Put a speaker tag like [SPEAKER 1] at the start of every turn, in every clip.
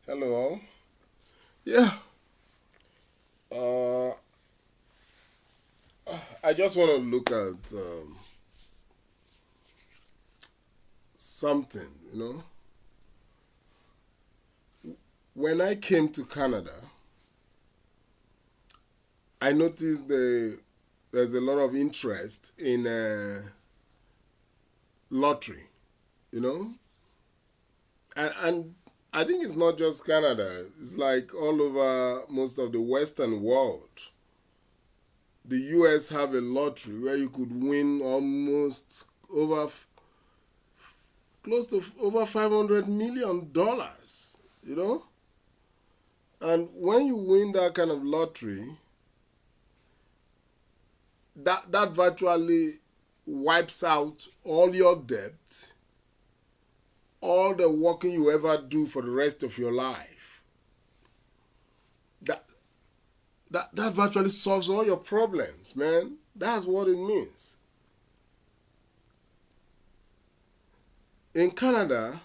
[SPEAKER 1] Hello all. Yeah. Uh, I just want to look at something. When I came to Canada, I noticed there's a lot of interest in lottery. You know, and I think it's not just Canada. It's like all over most of the Western world. The U.S. have a lottery where you could win almost close to over $500 million. And when you win that kind of lottery, that virtually wipes out all your debt, all the working you ever do for the rest of your life. That that virtually solves all your problems, man. That's what it means. In Canada,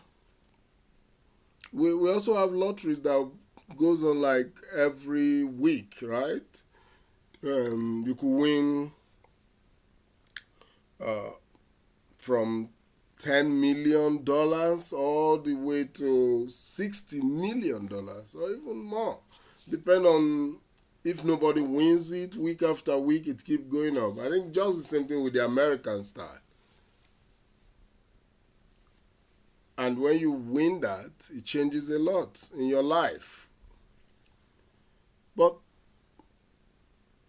[SPEAKER 1] we also have lotteries that goes on like every week, right? You could win uh, from $10 million all the way to $60 million or even more. Depend on if nobody wins it week after week, it keep going up. I think just the same thing with the American style. And when you win that, it changes a lot in your life. But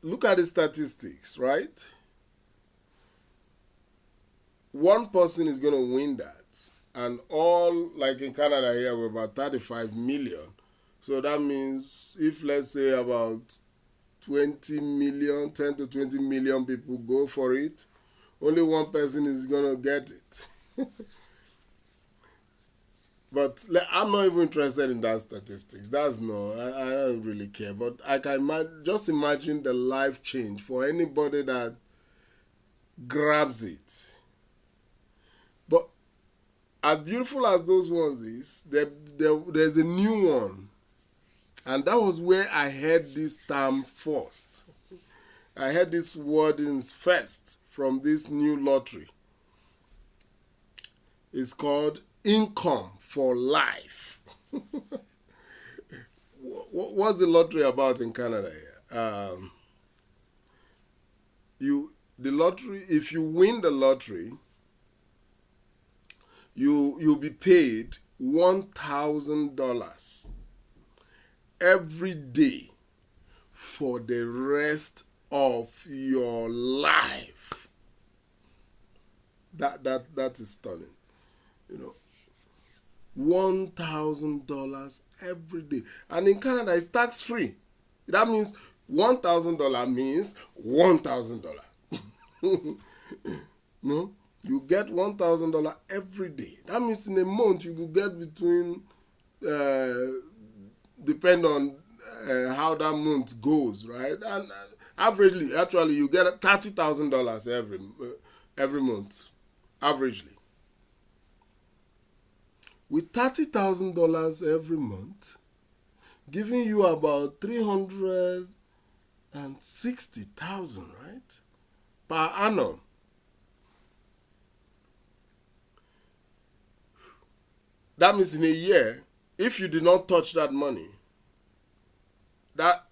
[SPEAKER 1] look at the statistics, right? One person is going to win that, and all, like in Canada here, we're about 35 million. So that means if, let's say, about 20 million, 10 to 20 million people go for it, only one person is going to get it. But I'm not even interested in that statistics. That's no, I don't really care. But I can just imagine the life change for anybody that grabs it. But as beautiful as those ones is, there's a new one. And that was where I heard this term first. I heard this wordings first from this new lottery. It's called Income for Life. What's the lottery about in Canada here? The lottery. If you win the lottery, you'll be paid $1,000 every day for the rest of your life. That is stunning. You know, $1,000 every day, and in Canada it's tax free. That means $1,000 means $1,000. No, you get $1,000 every day. That means in a month you could get between, depend on how that month goes, right? And averagely, actually, you get $30,000 every month, averagely. With $30,000 every month, giving you about 360,000, right, per annum. That means in a year, if you did not touch that money, that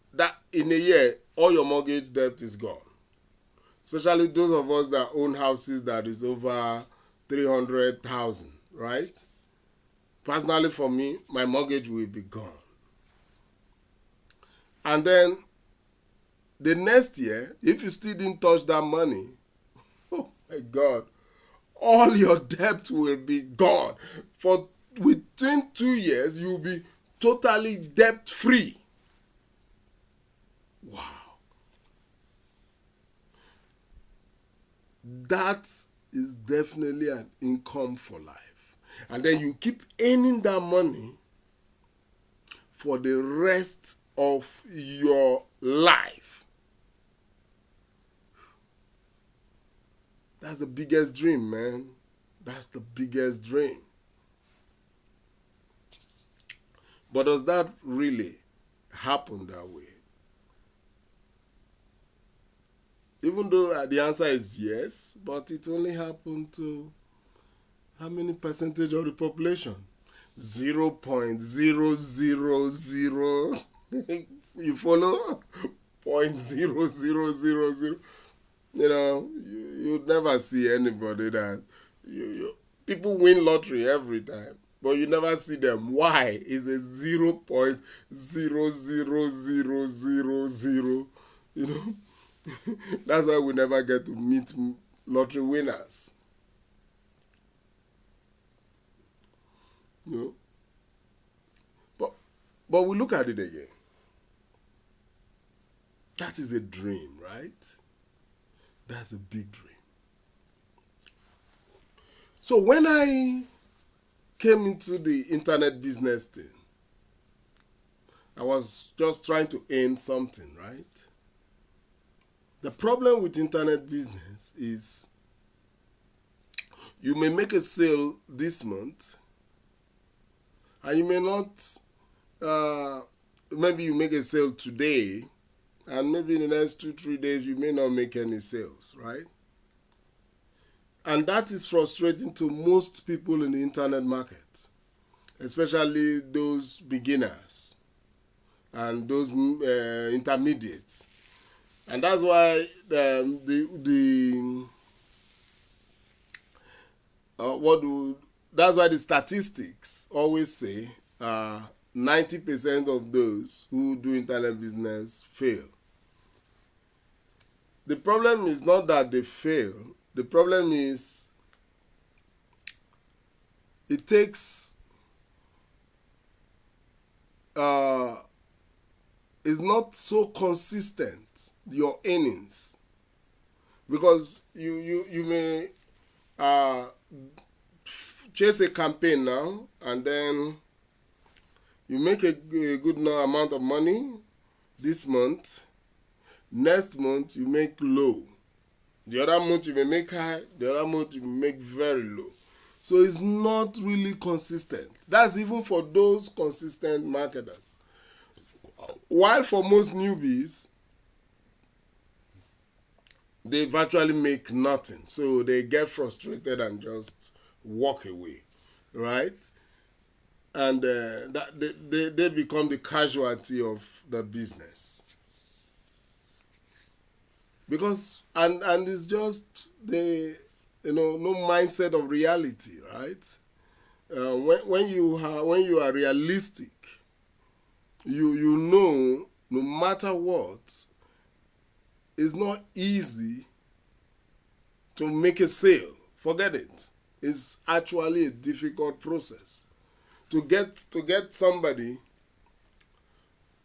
[SPEAKER 1] in a year, all your mortgage debt is gone. Especially those of us that own houses that is over 300,000, right? Personally, for me, my mortgage will be gone. And then the next year, if you still didn't touch that money, oh my God, all your debt will be gone. For within 2 years, you'll be totally debt free. Wow. That is definitely an income for life. And then you keep earning that money for the rest of your life. That's the biggest dream, man. That's the biggest dream. But does that really happen that way? Even though the answer is yes, but it only happened to how many percentage of the population? 0.0000. You follow? 0.0000. You'd never see anybody that people win lottery every time, but you never see them. Why? It's a 0.00000. That's why we never get to meet lottery winners. But we look at it again. That is a dream, right? That's a big dream. So when I came into the internet business thing, I was just trying to earn something, right? The problem with internet business is you may make a sale this month and you may not, maybe you make a sale today and maybe in the next 2-3 days you may not make any sales, right? And that is frustrating to most people in the internet market, especially those beginners and those intermediates. And that's why that's why the statistics always say 90% of those who do internet business fail. The problem is not that they fail. The problem is it takes is not so consistent, your earnings, because you may chase a campaign now and then you make a good amount of money this month. Next month you make low. The other month you may make high. The other month you may make very low. So it's not really consistent. That's even for those consistent marketers. While for most newbies, they virtually make nothing. So they get frustrated and just walk away, right? And they become the casualty of the business. Because, and it's just no mindset of reality, right? When you are realistic, you know no matter what, it's not easy to make a sale. Forget it. It's actually a difficult process to get somebody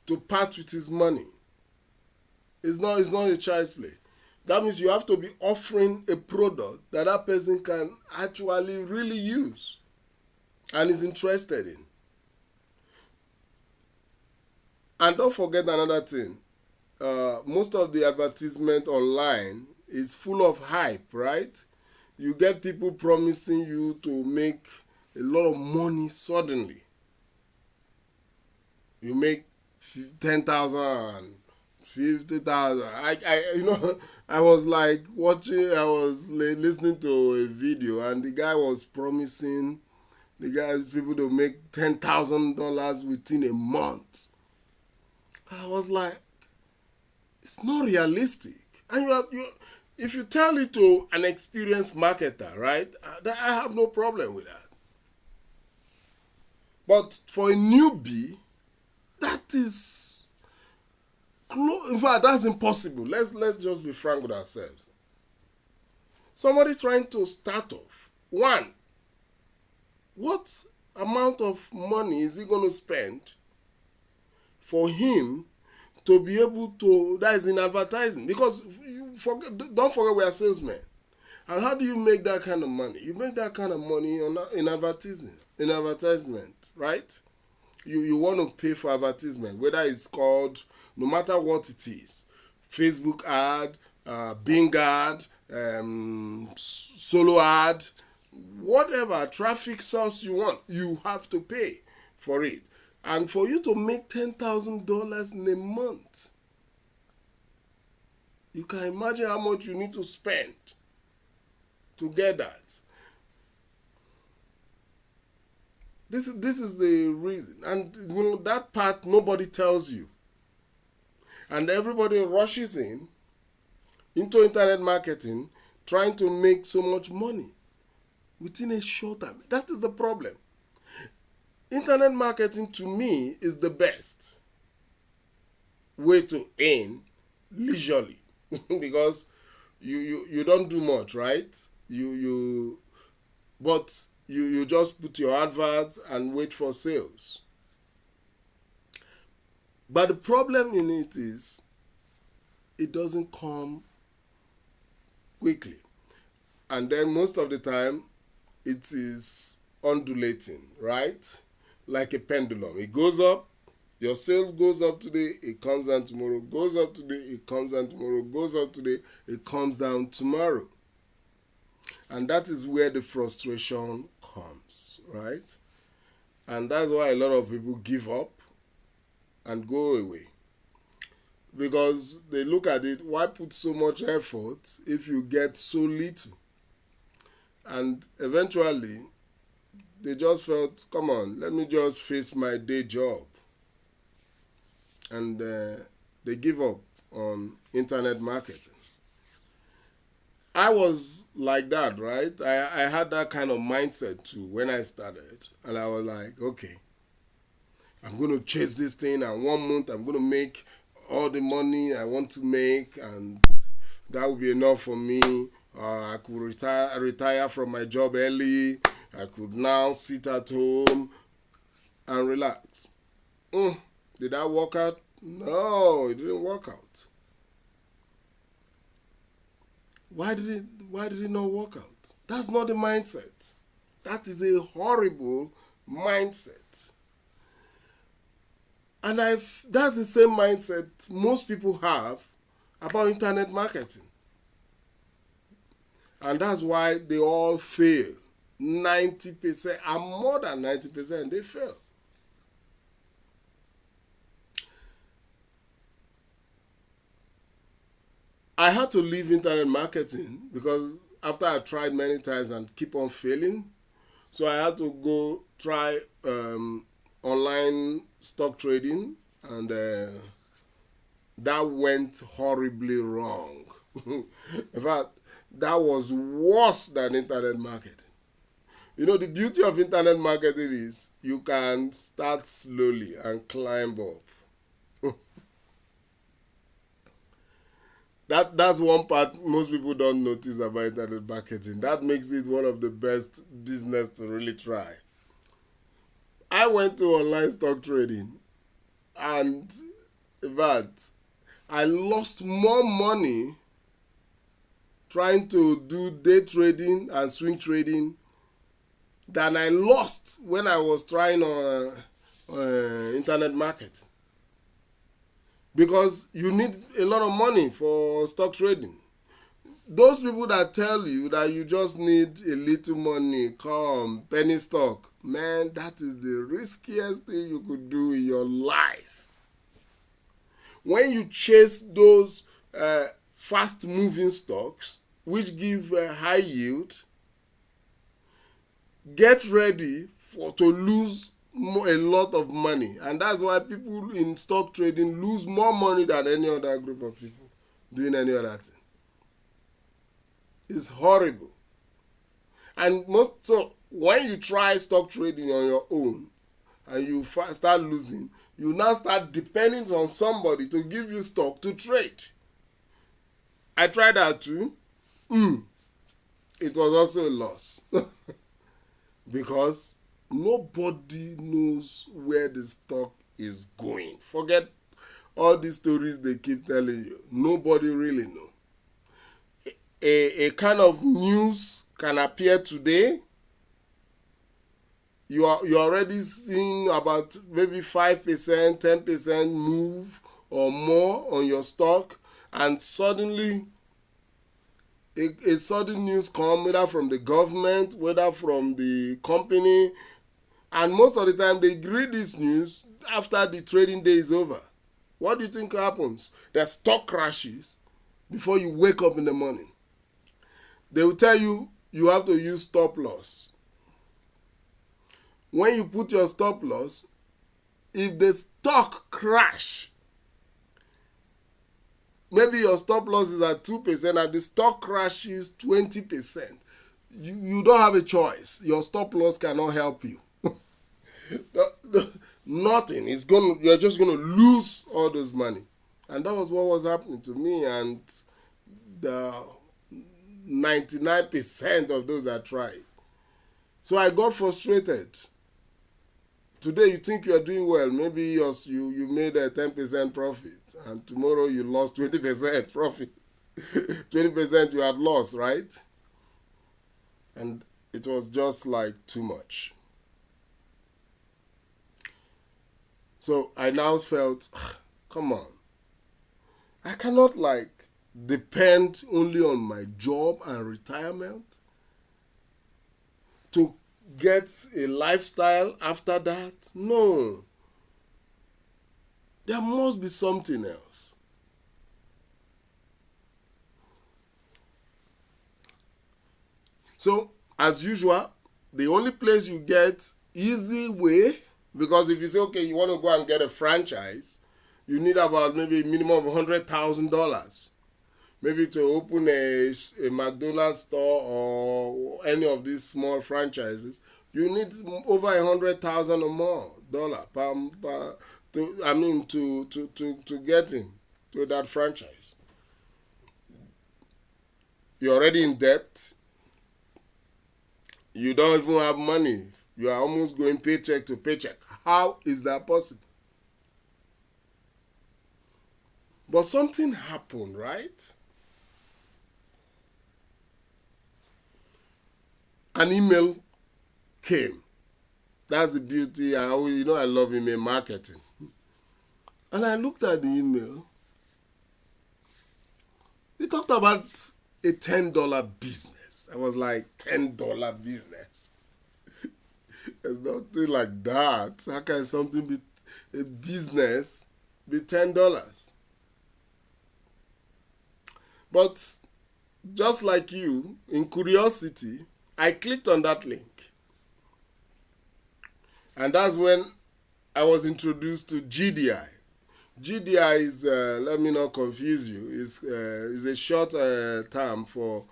[SPEAKER 1] to part with his money. It's not a child's play. That means you have to be offering a product that person can actually really use and is interested in. And don't forget another thing. Most of the advertisement online is full of hype, right? You get people promising you to make a lot of money suddenly. You make 10,000, 50,000. I was like I was listening to a video and the guy was promising people to make $10,000 within a month. I was like, it's not realistic. And if you tell it to an experienced marketer, right, I have no problem with that. But for a newbie, that is in fact, that's impossible. Let's just be frank with ourselves. Somebody trying to start off. One, what amount of money is he going to spend for him to be able to, that is in advertising? Because don't forget we are salesmen. And how do you make that kind of money? You make that kind of money in advertisement, right? You want to pay for advertisement, whether it's called, no matter what it is, Facebook ad, Bing ad, solo ad, whatever traffic source you want, you have to pay for it. And for you to make $10,000 in a month, you can imagine how much you need to spend to get that. This is the reason. And that part nobody tells you. And everybody rushes into internet marketing trying to make so much money within a short time. That is the problem. Internet marketing to me is the best way to earn leisurely because you don't do much, right? But you just put your adverts and wait for sales. But the problem in it is it doesn't come quickly. And then most of the time it is undulating, right? Like a pendulum. It goes up, your sales goes up today, it comes down tomorrow, goes up today, it comes down tomorrow, goes up today, it comes down tomorrow. And that is where the frustration comes, right? And that's why a lot of people give up and go away. Because they look at it, why put so much effort if you get so little? And eventually, they just felt, come on, let me just face my day job. And they give up on internet marketing. I was like that, right? I had that kind of mindset too when I started. And I was like, okay, I'm going to chase this thing, and 1 month I'm going to make all the money I want to make, and that will be enough for me. I could retire from my job early. I could now sit at home and relax. Did that work out? No, it didn't work out. Why did it not work out? That's not the mindset. That is a horrible mindset. And that's the same mindset most people have about internet marketing. And that's why they all fail. 90% and more than 90% they fail. I had to leave internet marketing because after I tried many times and keep on failing, so I had to go try online stock trading, and that went horribly wrong. In fact, that was worse than internet marketing. You know, the beauty of internet marketing is you can start slowly and climb up. That's one part most people don't notice about internet marketing. That makes it one of the best business to really try. I went to online stock trading, and in fact, I lost more money trying to do day trading and swing trading than I lost when I was trying on internet market. Because you need a lot of money for stock trading. Those people that tell you that you just need a little money, come, penny stock, man, that is the riskiest thing you could do in your life. When you chase those fast moving stocks, which give high yield, get ready to lose a lot of money. And that's why people in stock trading lose more money than any other group of people doing any other thing. It's horrible. And so when you try stock trading on your own and you start losing, you now start depending on somebody to give you stock to trade. I tried that too. It was also a loss. Because nobody knows where the stock is going. Forget all these stories they keep telling you. Nobody really knows. A kind of news can appear today. You're already seeing about maybe 5%, 10% move or more on your stock, and suddenly a sudden news come, whether from the government, whether from the company, And most of the time, they read this news after the trading day is over. What do you think happens? The stock crashes before you wake up in the morning. They will tell you you have to use stop loss. When you put your stop loss, if the stock crash, maybe your stop loss is at 2% and the stock crashes 20%, you don't have a choice. Your stop loss cannot help you. Nothing. You're just going to lose all this money. And that was what was happening to me and the 99% of those that tried. So I got frustrated. Today you think you are doing well. Maybe you made a 10% profit and tomorrow you lost 20% profit. 20% you had lost, right? And it was just like too much. So I now felt, come on. I cannot depend only on my job and retirement to get a lifestyle after that. No. There must be something else. So, as usual, the only place you get easy way, because if you say, okay, you want to go and get a franchise, you need about maybe a minimum of $100,000. Maybe to open a McDonald's store or any of these small franchises, you need over $100,000 or more to get into that franchise. You're already in debt. You don't even have money. You are almost going paycheck to paycheck. How is that possible? But something happened, right? An email came. That's the beauty. I love email marketing. And I looked at the email. It talked about a $10 business. I was like, $10 business? There's nothing like that. How can something be a business be $10? But just like you, in curiosity, I clicked on that link. And that's when I was introduced to GDI. GDI is, let me not confuse you, is a short term for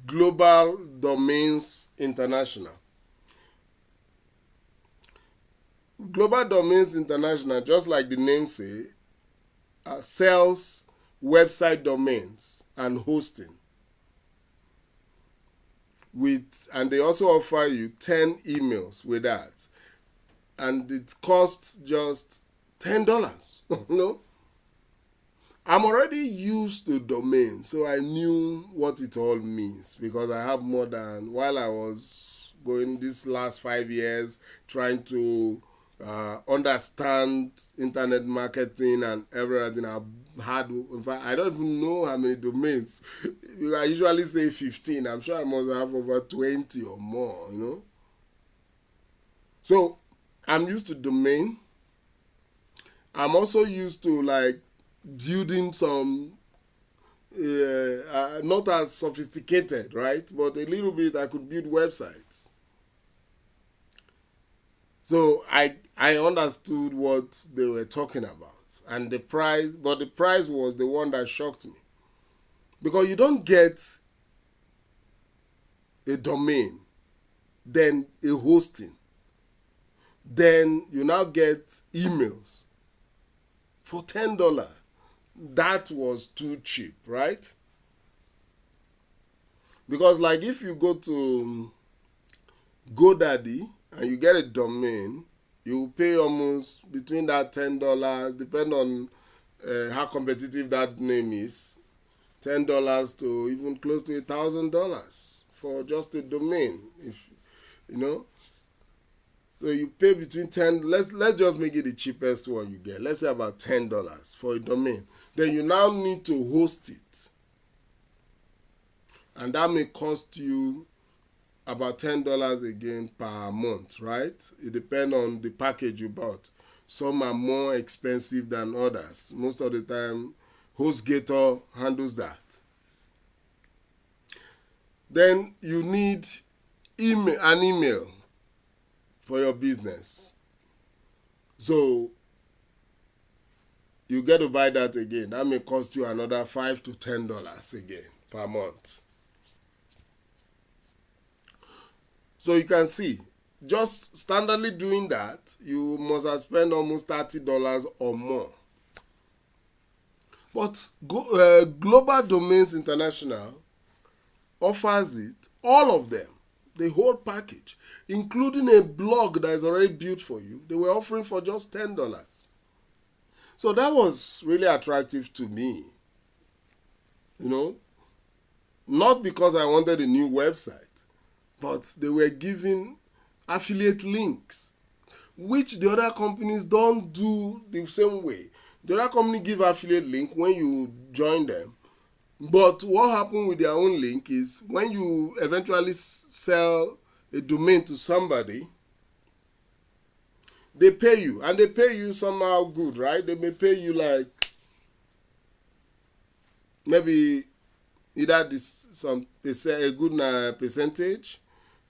[SPEAKER 1] Global Domains International. Global Domains International, just like the name say, sells website domains and hosting. And they also offer you 10 emails with that. And it costs just $10. No? I'm already used to domain, so I knew what it all means because I have more than, while I was going these last 5 years trying to understand internet marketing and everything, I've had, in fact, I don't even know how many domains. I usually say 15. I'm sure I must have over 20 or more, So I'm used to domain. I'm also used to building some, not as sophisticated, right? But a little bit I could build websites. So I understood what they were talking about. And the price was the one that shocked me. Because you don't get a domain, then a hosting, then you now get emails for $10. That was too cheap, right? Because if you go to GoDaddy and you get a domain, you pay almost between that $10, depending on how competitive that name is, $10 to even close to $1,000 for just a domain. So you pay between 10. Let's just make it the cheapest one you get. Let's say about $10 for a domain. Then you now need to host it, and that may cost you about $10 again per month, right? It depends on the package you bought. Some are more expensive than others. Most of the time, HostGator handles that. Then you need an email for your business. So you get to buy that again. That may cost you another $5 to $10 again per month. So you can see, just standardly doing that, you must have spent almost $30 or more. But Global Domains International offers it, all of them, the whole package, including a blog that is already built for you. They were offering for just $10. So that was really attractive to me. You know, not because I wanted a new website, but they were giving affiliate links, which the other companies don't do the same way. The other company give affiliate link when you join them, but what happened with their own link is when you eventually sell a domain to somebody, they pay you, and they pay you somehow good, right? They may pay you like maybe either a good percentage,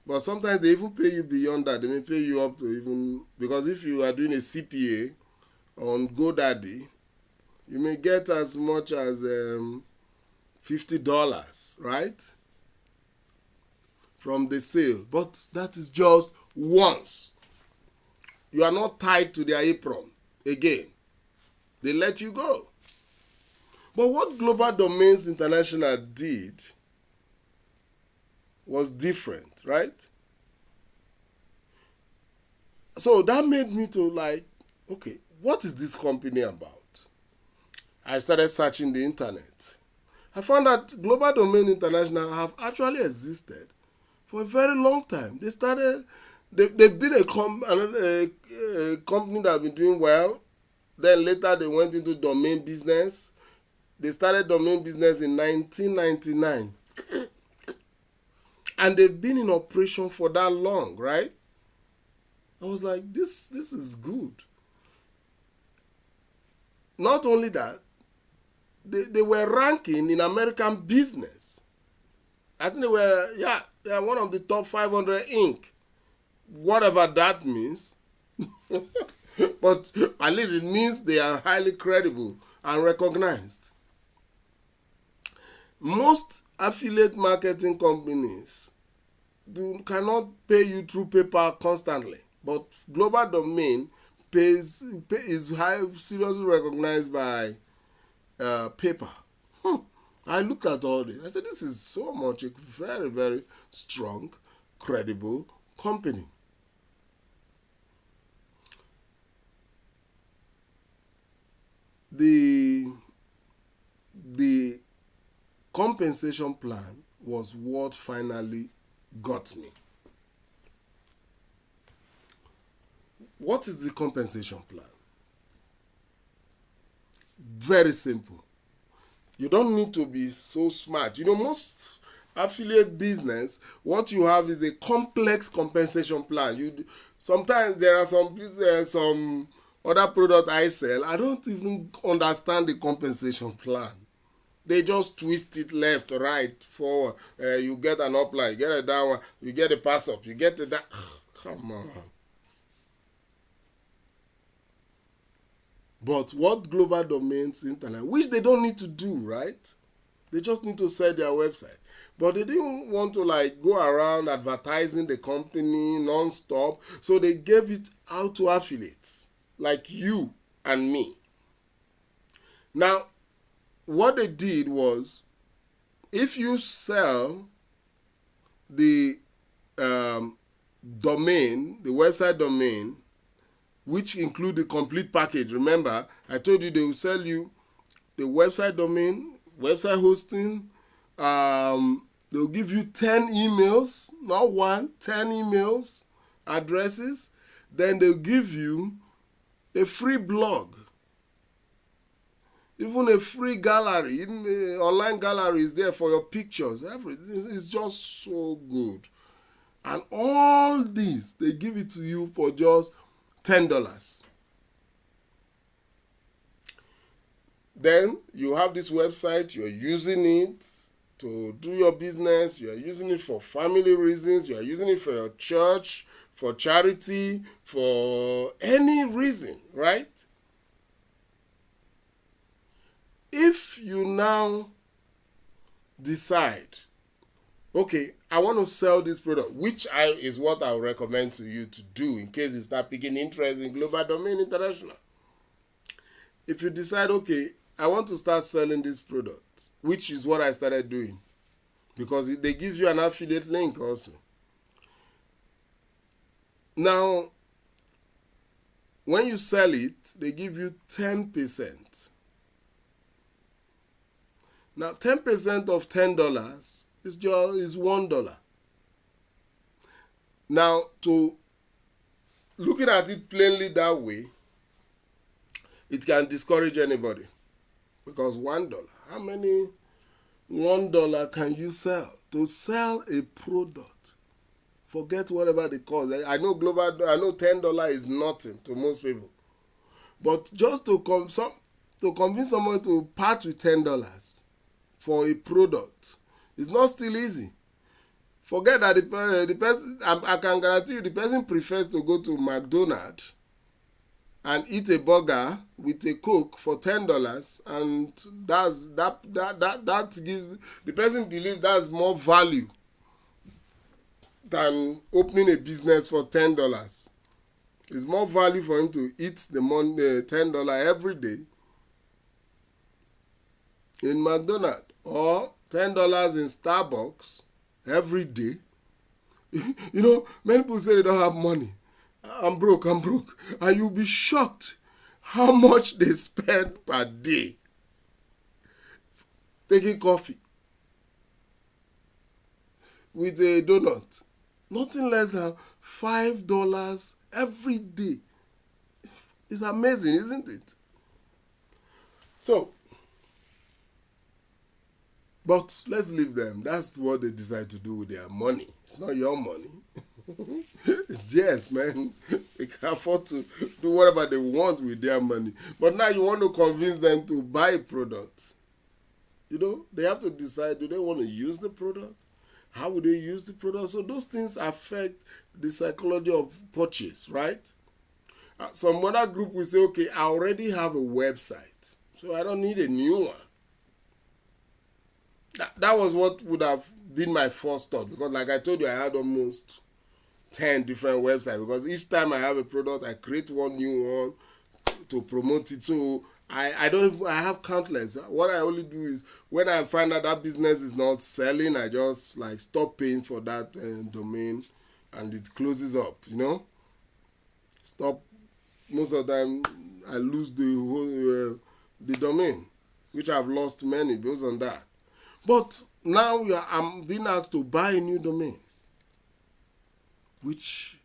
[SPEAKER 1] but sometimes they even pay you beyond that. They may pay you up to even, because if you are doing a CPA on GoDaddy, you may get as much as $50, right? From the sale. But that is just once. You are not tied to their apron again. They let you go. But what Global Domains International did was different, right? So that made me to like, okay, what is this company about? I started searching the internet. I found that Global Domain International have actually existed for a very long time. They've been a company that have been doing well. Then later they went into domain business. They started domain business in 1999. And they've been in operation for that long, right? I was like, this is good. Not only that, they were ranking in American business. I think they are one of the top 500 Inc. Whatever that means. But at least it means they are highly credible and recognized. Most affiliate marketing companies cannot pay you through PayPal constantly, but Global Domain is seriously recognized by PayPal. I looked at all this. I said, this is so much a very, very strong, credible company. The compensation plan was what finally got me. What is the compensation plan? Very simple. You don't need to be so smart. You know, most affiliate business, what you have is a complex compensation plan. Sometimes there are some other product I sell, I don't even understand the compensation plan. They just twist it left, right, forward. You get an upline, you get a downline, you get a pass up, you get a down. Come on. But what Global Domains Internet, which they don't need to do, right? They just need to sell their website. But they didn't want to go around advertising the company non-stop. So they gave it out to affiliates like you and me. Now, what they did was, if you sell the domain, the website domain, which include the complete package. Remember, I told you they will sell you the website domain, website hosting. They'll give you 10 emails, not one, 10 emails, addresses. Then they'll give you a free blog, even a free gallery, even the online gallery is there for your pictures. Everything is just so good. And all this, they give it to you for just $10. Then you have this website, you're using it to do your business, you're using it for family reasons, you're using it for your church, for charity, for any reason, right? If you now decide, okay, I want to sell this product, which is what I would recommend to you to do in case you start picking interest in Global Domain International. If you decide, okay, I want to start selling this product, which is what I started doing, because they give you an affiliate link also. Now, when you sell it, they give you 10%. Now, 10% of $10 is $1. Now, to looking at it plainly that way, it can discourage anybody, because $1, how many $1 can you sell? To sell a product, forget whatever the cost. I know $10 is nothing to most people, but just to convince someone to part with $10 for a product is not still easy. Forget that the person, I can guarantee you, the person prefers to go to McDonald's and eat a burger with a Coke for $10, and that gives the person believes that's more value than opening a business for $10. It's more value for him to eat the $10 every day in McDonald's, or $10 in Starbucks every day. Many people say they don't have money. I'm broke. And you'll be shocked how much they spend per day taking coffee with a donut. Nothing less than $5 every day. It's amazing, isn't it? So, but let's leave them. That's what they decide to do with their money. It's not your money. It's theirs, man. They can afford to do whatever they want with their money. But now you want to convince them to buy a product. They have to decide, do they want to use the product? How would they use the product? So those things affect the psychology of purchase, right? Some other group will say, okay, I already have a website, so I don't need a new one. That was what would have been my first thought, because like I told you, I had almost 10 different websites, because each time I have a product, I create one new one to promote it. So I have countless. What I only do is, when I find out that business is not selling, I just stop paying for that domain, and it closes up, Stop. Most of the time I lose the whole the domain, which I've lost many based on that. But now I'm being asked to buy a new domain, which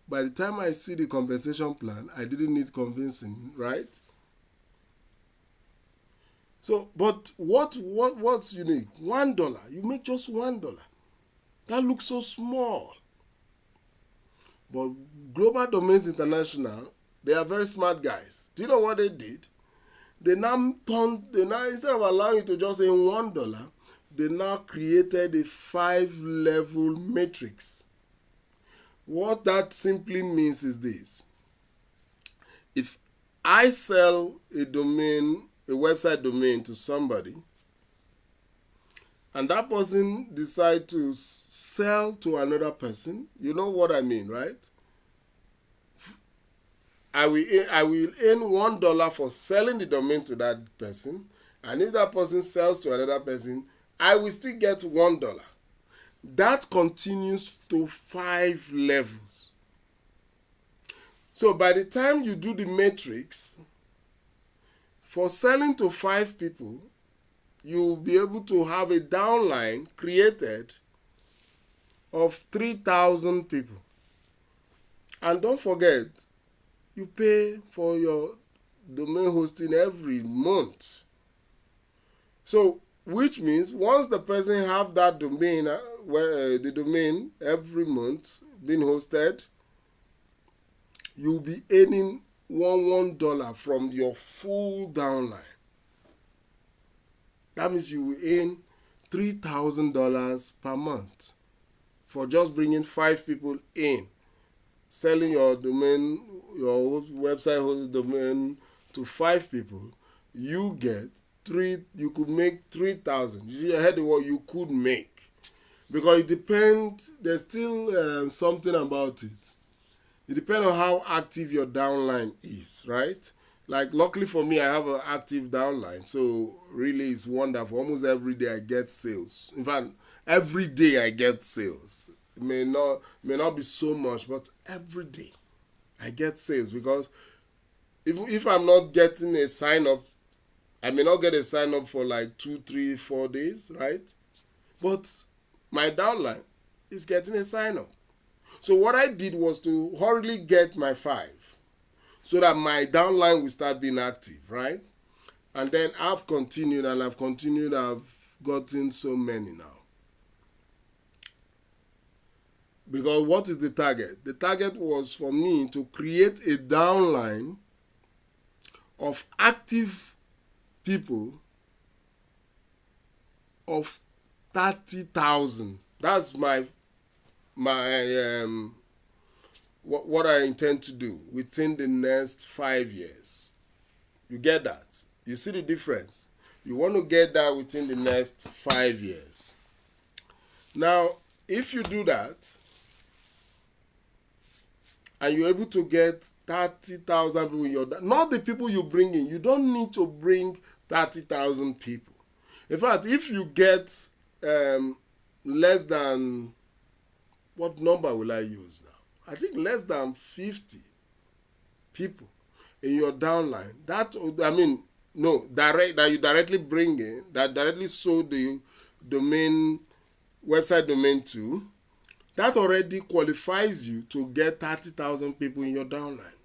[SPEAKER 1] by the time I see the compensation plan, I didn't need convincing, right? So, but what's unique? $1. You make just $1. That looks so small. But Global Domains International, they are very smart guys. Do you know what they did? They now instead of allowing you to just say $1, they now created a 5-level matrix. What that simply means is this: if I sell a website domain to somebody, and that person decides to sell to another person, you know what I mean, right? I will earn $1 for selling the domain to that person, and if that person sells to another person, I will still get $1. That continues to 5 levels. So by the time you do the matrix, for selling to 5 people, you'll be able to have a downline created of 3,000 people. And don't forget, you pay for your domain hosting every month. So which means once the person have that domain, the domain every month being hosted, you'll be earning $1 from your full downline. That means you will earn $3,000 per month for just bringing 5 people in, selling your domain, your website hosted domain to 5 people. You get you could make 3,000. You see, I heard what you could make, because it depends. There's still something about it. It depends on how active your downline is, right? Like, luckily for me, I have an active downline, so really it's wonderful. Almost every day I get sales. In fact, every day I get sales. It may not be so much, but every day I get sales, because if I'm not getting a sign up, I may not get a sign up for like 2, 3, 4 days, right? But my downline is getting a sign up. So what I did was to hurriedly get my 5 so that my downline will start being active, right? And then I've continued, I've gotten so many now. Because what is the target? The target was for me to create a downline of active people of 30,000. That's what I intend to do within the next 5 years. You get that? You see the difference? You want to get that within the next 5 years. Now, if you do that, and you're able to get 30,000 people in your, not the people you bring in. You don't need to bring 30,000 people. In fact, if you get less than, what number will I use now? I think less than 50 people in your downline. That you directly bring in, that directly sold the website domain to. That already qualifies you to get 30,000 people in your downline.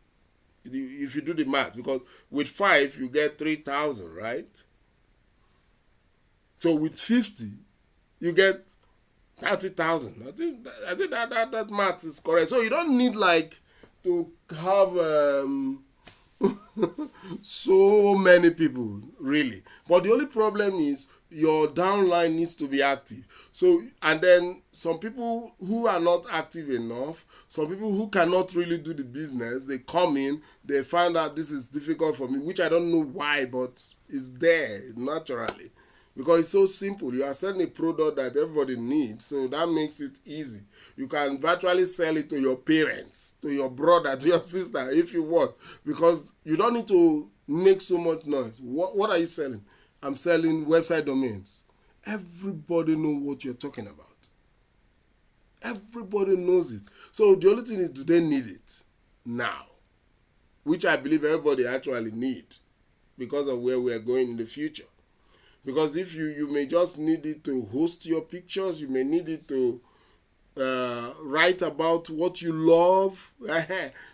[SPEAKER 1] If you do the math, because with 5 you get 3,000, right? So with 50 you get 30,000. I think that math is correct. So you don't need like to have so many people, really. But the only problem is your downline needs to be active. So, and then some people who are not active enough, some people who cannot really do the business, they come in, they find out this is difficult for me, which I don't know why, but it's there naturally. Because it's so simple. You are selling a product that everybody needs, so that makes it easy. You can virtually sell it to your parents, to your brother, to your sister, if you want, because you don't need to make so much noise. What are you selling? I'm selling website domains. Everybody knows what you're talking about. Everybody knows it. So the only thing is, do they need it now? Which I believe everybody actually need, because of where we are going in the future. Because if you may just need it to host your pictures, you may need it to write about what you love.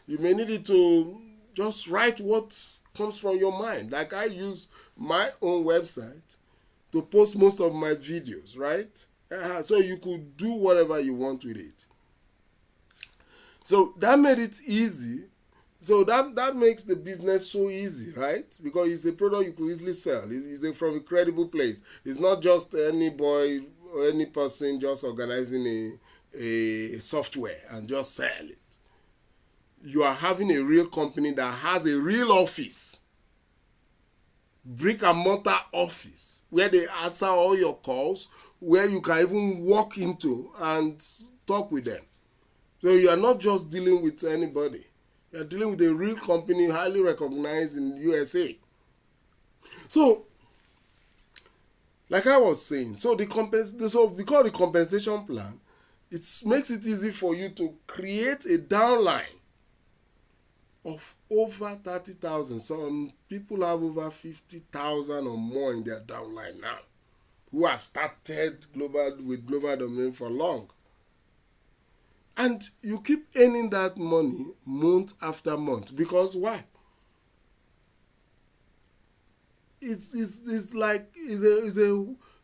[SPEAKER 1] You may need it to just write what comes from your mind. Like I use my own website to post most of my videos, right? So you could do whatever you want with it. So that made it easy. So that makes the business so easy, right? Because it's a product you could easily sell. It's from a credible place. It's not just any boy or any person just organizing a software and just sell it. You are having a real company that has a real office, brick and mortar office, where they answer all your calls, where you can even walk into and talk with them. So you are not just dealing with anybody. You are dealing with a real company highly recognized in USA. So, like I was saying, so because the compensation plan, it makes it easy for you to create a downline of over 30,000. Some people have over 50,000 or more in their downline now, who have started with Global Domain for long. And you keep earning that money month after month. Because why? It's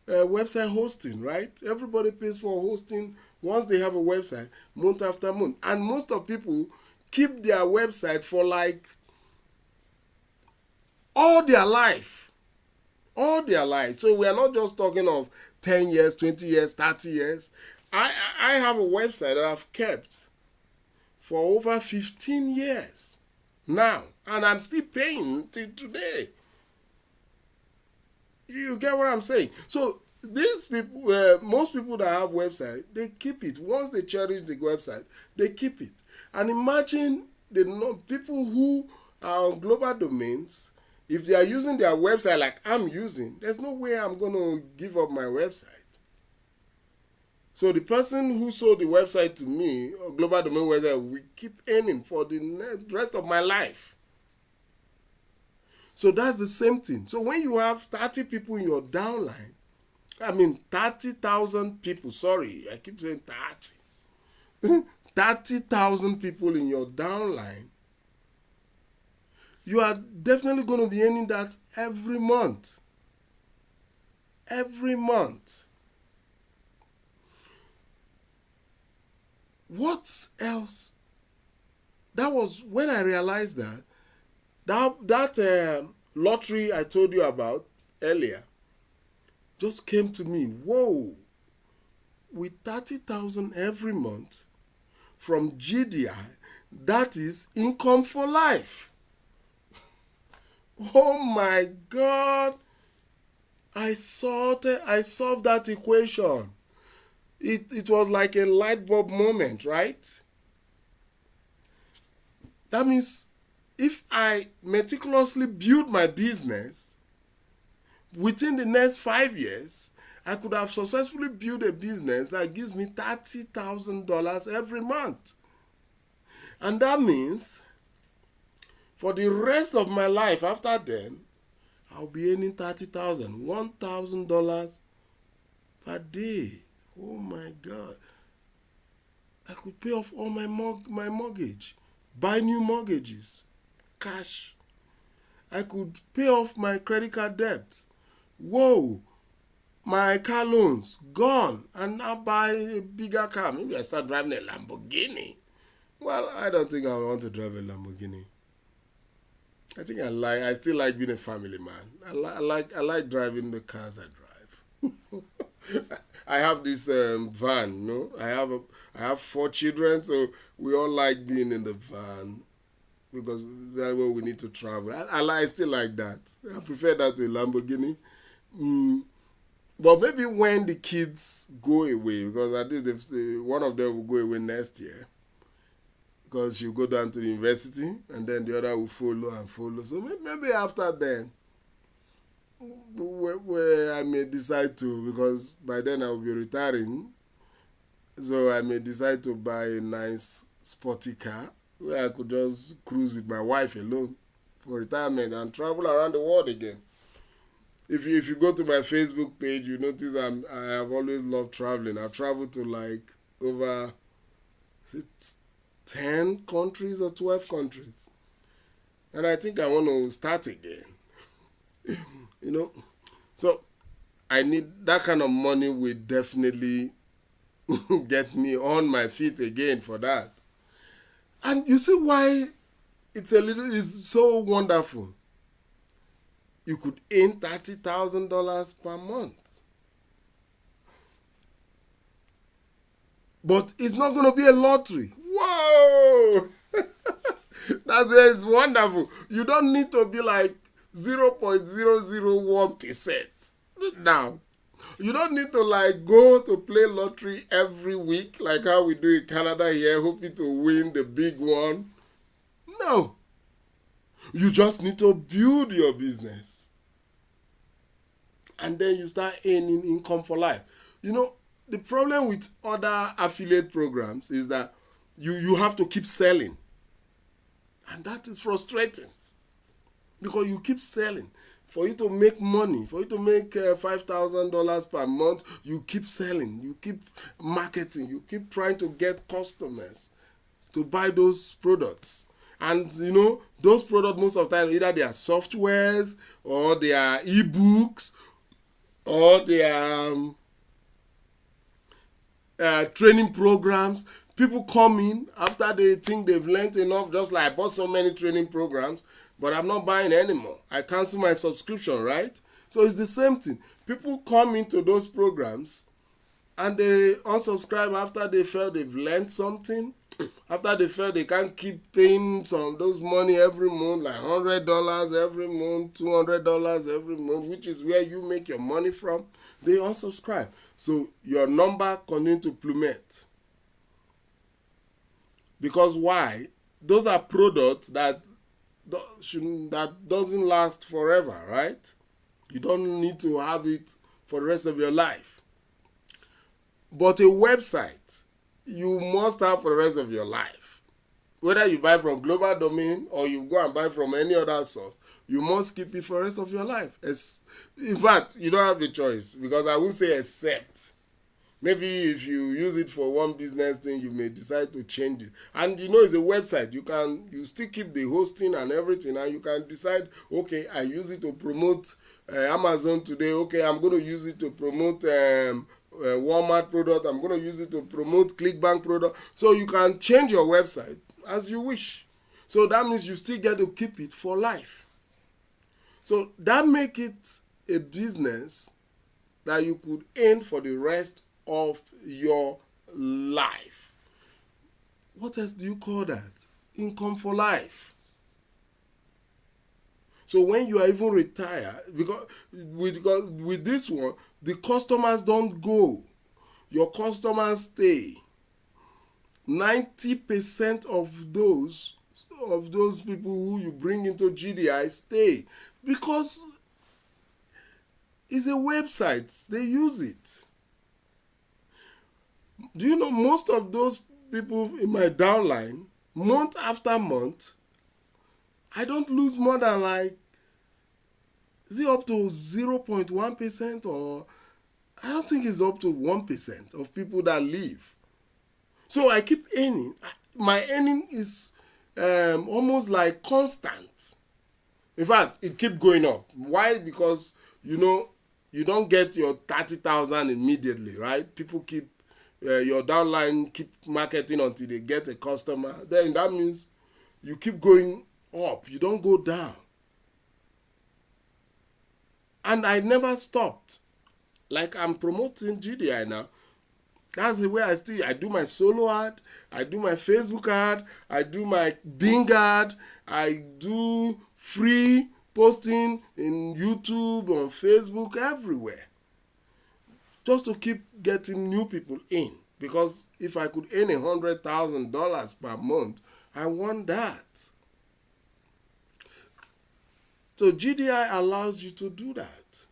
[SPEAKER 1] website hosting, right? Everybody pays for hosting once they have a website, month after month. And most of people keep their website for like all their life. All their life. So we are not just talking of 10 years, 20 years, 30 years. I have a website that I've kept for over 15 years now. And I'm still paying till today. You get what I'm saying? So these people, most people that have website, they keep it. Once they cherish the website, they keep it. And imagine the people who are on global domains, if they are using their website like I'm using, there's no way I'm going to give up my website. So the person who sold the website to me, or global domain website, will keep earning for the rest of my life. So that's the same thing. So when you have 30 people in your downline, 30,000 people, sorry, I keep saying 30. 30,000 people in your downline, you are definitely going to be earning that every month. Every month. What else? That was when I realized that lottery I told you about earlier just came to me. Whoa! With 30,000 every month from GDI, that is income for life. Oh my God! I solved that equation. It was like a light bulb moment, right? That means if I meticulously build my business, within the next 5 years, I could have successfully built a business that gives me $30,000 every month. And that means for the rest of my life after then, I'll be earning $30,000, $1,000 per day. Oh my God. I could pay off all my mortgage, buy new mortgages, cash. I could pay off my credit card debt. Whoa, my car loans gone, and now buy a bigger car. Maybe I start driving a Lamborghini. Well, I don't think I want to drive a Lamborghini. I think I still like being a family man. I like driving the cars I drive. I have this van, I have 4 children, so we all like being in the van because that's where we need to travel. I still like that. I prefer that to a Lamborghini. But maybe when the kids go away, because at least one of them will go away next year, because she'll go down to the university, and then the other will follow and follow. So maybe after then, where I may decide to, because by then I will be retiring, so I may decide to buy a nice sporty car where I could just cruise with my wife alone for retirement and travel around the world again. If you go to my Facebook page, you notice I have always loved traveling. I've traveled to like over 10 countries or 12 countries. And I think I want to start again. So I need that kind of money will definitely get me on my feet again for that. And you see why it's so wonderful. You could earn $30,000 per month. But it's not going to be a lottery. Whoa! That's where it's wonderful. You don't need to be like 0.001%. Now, you don't need to like go to play lottery every week like how we do in Canada here, hoping to win the big one. No. You just need to build your business. And then you start earning income for life. The problem with other affiliate programs is that you have to keep selling. And that is frustrating. Because you keep selling. For you to make money, for you to make $5,000 per month, you keep selling, you keep marketing, you keep trying to get customers to buy those products. And, those products most of the time, either they are softwares or they are ebooks or their training programs. People come in after they think they've learned enough, just like I bought so many training programs, but I'm not buying anymore. I cancel my subscription, right? So it's the same thing. People come into those programs and they unsubscribe after they felt they've learned something, after they felt they can't keep paying some those money every month, like $100 every month, $200 every month, which is where you make your money from. They unsubscribe, so your number continue to plummet. Because why? Those are products that doesn't last forever, right? You don't need to have it for the rest of your life. But a website, you must have for the rest of your life. Whether you buy from Global Domain or you go and buy from any other source, you must keep it for the rest of your life. In fact, you don't have a choice, because I would say except. Maybe if you use it for one business thing, you may decide to change it. And it's a website. You still keep the hosting and everything, and you can decide, okay, I use it to promote Amazon today. Okay, I'm going to use it to promote Walmart product. I'm going to use it to promote ClickBank product. So you can change your website as you wish. So that means you still get to keep it for life. So that make it a business that you could earn for the rest of your life. What else do you call that? Income for life. So when you are even retired, because with this one, the customers don't go. Your customers stay. 90% of those people who you bring into GDI stay, because it's a website. They use it. Do you know most of those people in my downline, month after month, I don't lose more than like, is it up to 0.1%, or I don't think it's up to 1% of people that leave. So I keep earning. My earning is almost like constant. In fact, it keeps going up. Why? Because you don't get your 30,000 immediately, right? People keep your downline keep marketing until they get a customer. Then that means you keep going up. You don't go down. And I never stopped. Like I'm promoting GDI now. That's the way I do my solo ad, I do my Facebook ad, I do my Bing ad, I do free posting in YouTube, on Facebook, everywhere. Just to keep getting new people in. Because if I could earn $100,000 per month, I want that. So GDI allows you to do that.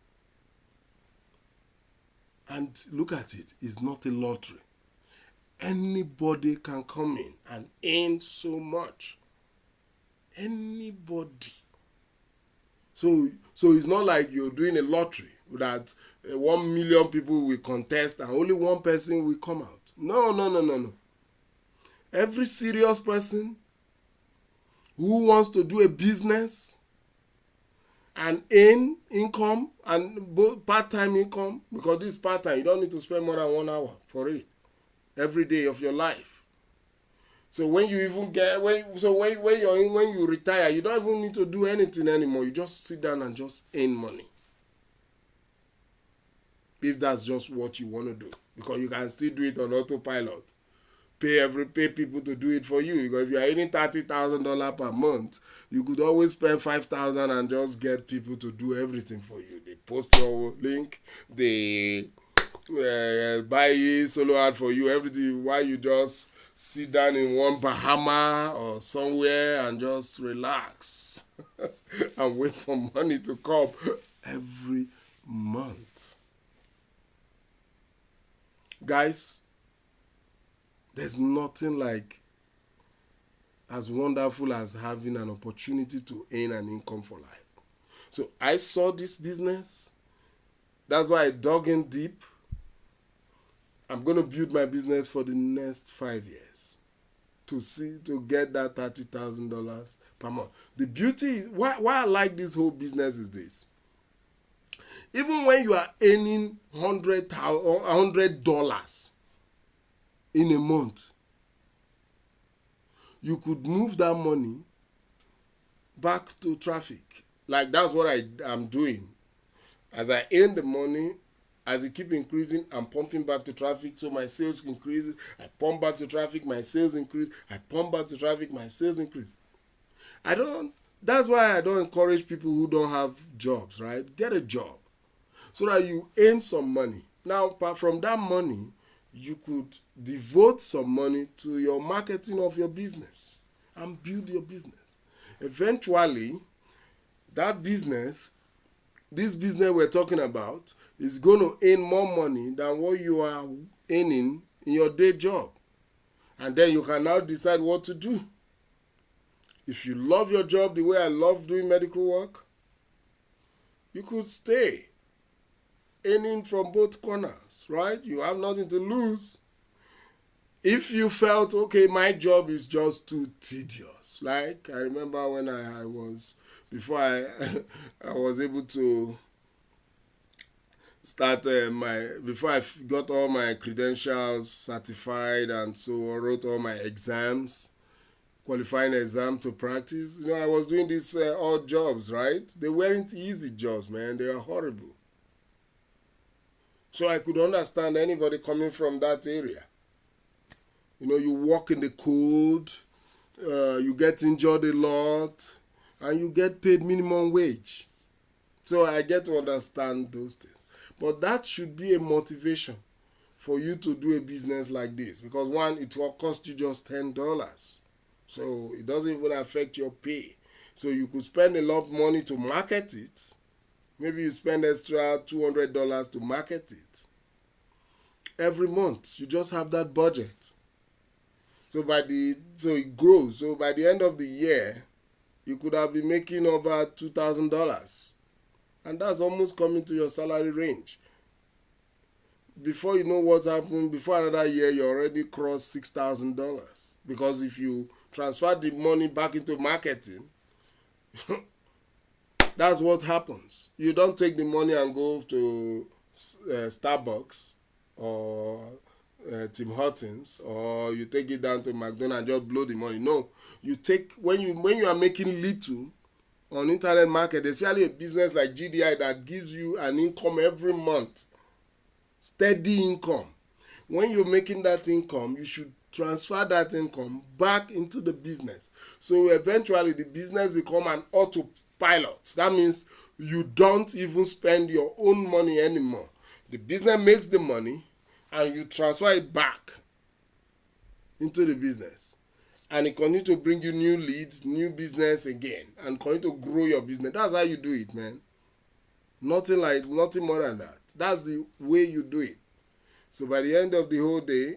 [SPEAKER 1] And look at it, it's not a lottery. Anybody can come in and earn so much. Anybody. So it's not like you're doing a lottery that 1 million people will contest and only one person will come out. No. Every serious person who wants to do a business and earn income, and both part-time income, because this part-time, you don't need to spend more than 1 hour for it every day of your life. So when you even when you retire, you don't even need to do anything anymore. You just sit down and just earn money, if that's just what you want to do, because you can still do it on autopilot. Pay people to do it for you. Because if you are earning $30,000 per month, you could always spend $5,000 and just get people to do everything for you. They post your link, they buy solo ad for you, everything, while you just sit down in one Bahama or somewhere and just relax and wait for money to come every month. Guys, there's nothing like as wonderful as having an opportunity to earn an income for life. So I saw this business. That's why I dug in deep. I'm going to build my business for the next 5 years to get that $30,000 per month. The beauty is, why I like this whole business is this. Even when you are earning $100 in a month, you could move that money back to traffic. Like that's what I am doing. As I earn the money, as it keep increasing, I'm pumping back to traffic, so my sales increases. I pump back to traffic, my sales increase. I pump back to traffic, my sales increase. That's why I don't encourage people who don't have jobs, right? Get a job so that you earn some money. Now, apart from that money, you could devote some money to your marketing of your business and build your business. Eventually, this business we're talking about is going to earn more money than what you are earning in your day job. And then you can now decide what to do. If you love your job the way I love doing medical work, you could stay earning from both corners, right? You have nothing to lose. If you felt, okay, my job is just too tedious. Like I remember when I was, before I was able to start before I got all my credentials certified, and so I wrote all my exams, qualifying exam to practice. I was doing these odd jobs, right? They weren't easy jobs, man. They were horrible. So I could understand anybody coming from that area. You work in the cold, you get injured a lot, and you get paid minimum wage. So I get to understand those things. But that should be a motivation for you to do a business like this. Because one, it will cost you just $10. So it doesn't even affect your pay. So you could spend a lot of money to market it. Maybe you spend extra $200 to market it. Every month, you just have that budget. So it grows. So by the end of the year, you could have been making over $2,000. And that's almost coming to your salary range. Before you know what's happened, before another year, you already crossed $6,000. Because if you transfer the money back into marketing, that's what happens. You don't take the money and go to Starbucks or Tim Hortons, or you take it down to McDonald's and just blow the money. No, you take, when you are making little on internet market, especially a business like GDI that gives you an income every month, steady income. When you're making that income, you should transfer that income back into the business. So eventually the business become an autopilot. That means you don't even spend your own money anymore. The business makes the money and you transfer it back into the business. And it continues to bring you new leads, new business again, and continue to grow your business. That's how you do it, man. Nothing more than that. That's the way you do it. So by the end of the whole day,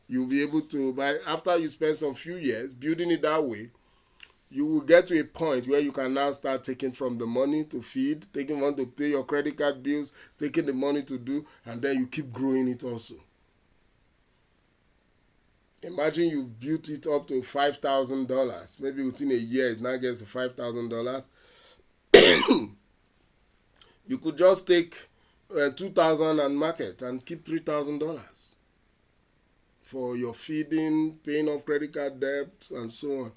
[SPEAKER 1] you'll be able to, after you spend some few years building it that way, you will get to a point where you can now start taking from the money to feed, taking money to pay your credit card bills, taking the money to do, and then you keep growing it also. Imagine you've built it up to $5,000. Maybe within a year it now gets to $5,000. You could just take $2,000 and market and keep $3,000 for your feeding, paying off credit card debt, and so on.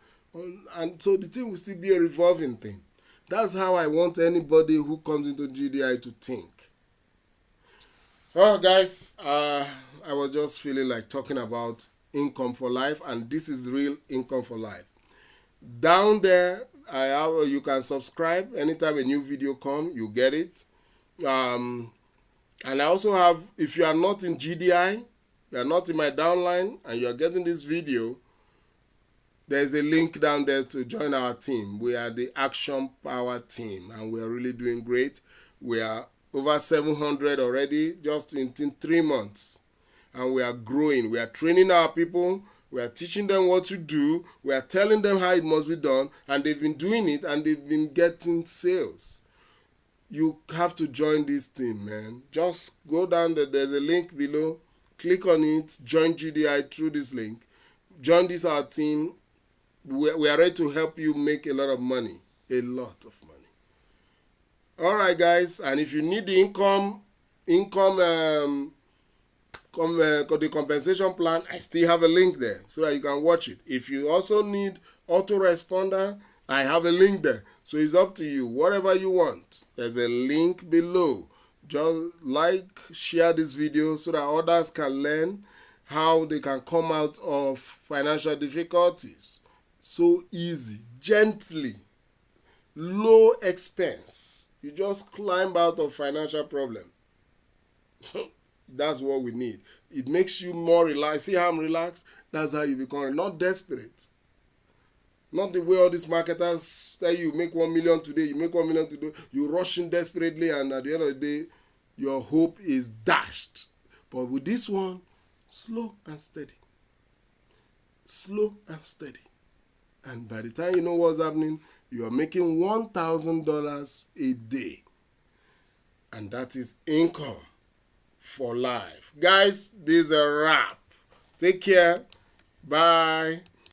[SPEAKER 1] And so the thing will still be a revolving thing. That's how I want anybody who comes into GDI to think. Oh, guys, I was just feeling like talking about income for life, and this is real income for life. Down there, you can subscribe. Anytime a new video comes, you get it. And I also have, if you are not in GDI, you are not in my downline, and you are getting this video, there's a link down there to join our team. We are the Action Power team, and we are really doing great. We are over 700 already, just in 3 months. And we are growing. We are training our people. We are teaching them what to do. We are telling them how it must be done. And they've been doing it, and they've been getting sales. You have to join this team, man. Just go down there. There's a link below. Click on it. Join GDI through this link. Join this our team. We are ready to help you make a lot of money. A lot of money. All right, guys, and if you need the the compensation plan, I still have a link there so that you can watch it. If you also need autoresponder, I have a link there. So it's up to you, whatever you want. There's a link below. Just like, share this video so that others can learn how they can come out of financial difficulties. So easy, gently, low expense. You just climb out of financial problem. That's what we need. It makes you more relaxed. See how I'm relaxed? That's how you become not desperate. Not the way all these marketers tell you make 1 million today, you make 1 million today, you rush in desperately, and at the end of the day, your hope is dashed. But with this one, slow and steady. Slow and steady. And by the time you know what's happening, you are making $1,000 a day. And that is income for life. Guys, this is a wrap. Take care. Bye.